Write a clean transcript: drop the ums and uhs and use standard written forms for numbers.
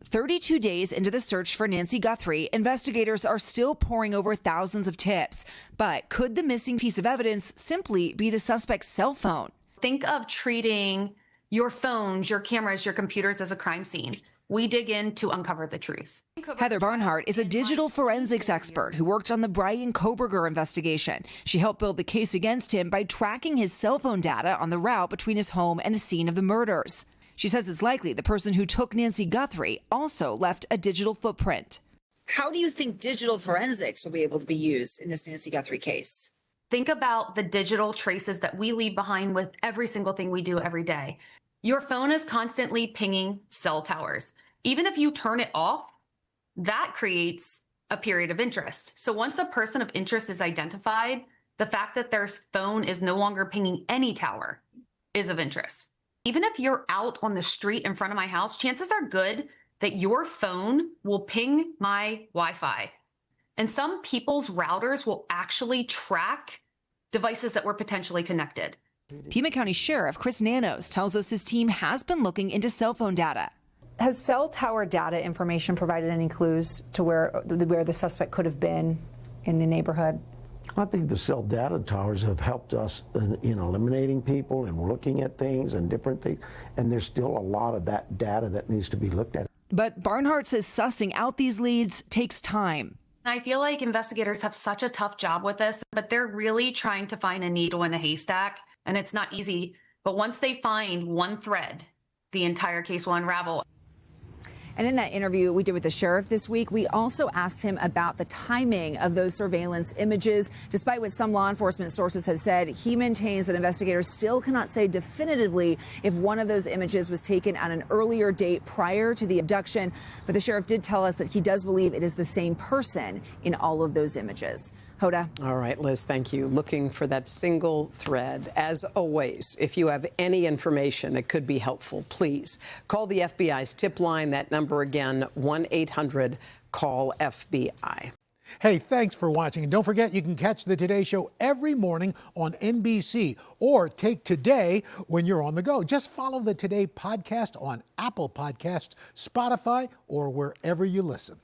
32 days into the search for Nancy Guthrie, investigators are still poring over thousands of tips. But could the missing piece of evidence simply be the suspect's cell phone? Think of treating your phones, your cameras, your computers as a crime scene. We dig in to uncover the truth. Heather Barnhart is a digital forensics expert who worked on the Bryan Kohberger investigation. She helped build the case against him by tracking his cell phone data on the route between his home and the scene of the murders. She says it's likely the person who took Nancy Guthrie also left a digital footprint. How do you think digital forensics will be able to be used in this Nancy Guthrie case? Think about the digital traces that we leave behind with every single thing we do every day. Your phone is constantly pinging cell towers. Even if you turn it off, that creates a period of interest. So once a person of interest is identified, the fact that their phone is no longer pinging any tower is of interest. Even if you're out on the street in front of my house, chances are good that your phone will ping my Wi-Fi. And some people's routers will actually track devices that were potentially connected. Pima County Sheriff Chris Nanos tells us his team has been looking into cell phone data. Has cell tower data information provided any clues to where the suspect could have been in the neighborhood? I think the cell data towers have helped us in eliminating people and looking at things and different things, and there's still a lot of that data that needs to be looked at. But Barnhart says sussing out these leads takes time. I feel like investigators have such a tough job with this, but they're really trying to find a needle in a haystack, and it's not easy. But once they find one thread, the entire case will unravel. And in that interview we did with the sheriff this week, we also asked him about the timing of those surveillance images. Despite what some law enforcement sources have said, he maintains that investigators still cannot say definitively if one of those images was taken at an earlier date prior to the abduction. But the sheriff did tell us that he does believe it is the same person in all of those images. Hoda. All right, Liz, thank you. Looking for that single thread. As always, if you have any information that could be helpful, please call the FBI's tip line. That number again, 1-800-CALL-FBI. Hey, thanks for watching. And don't forget, you can catch the Today Show every morning on NBC or take Today when you're on the go. Just follow the Today podcast on Apple Podcasts, Spotify, or wherever you listen.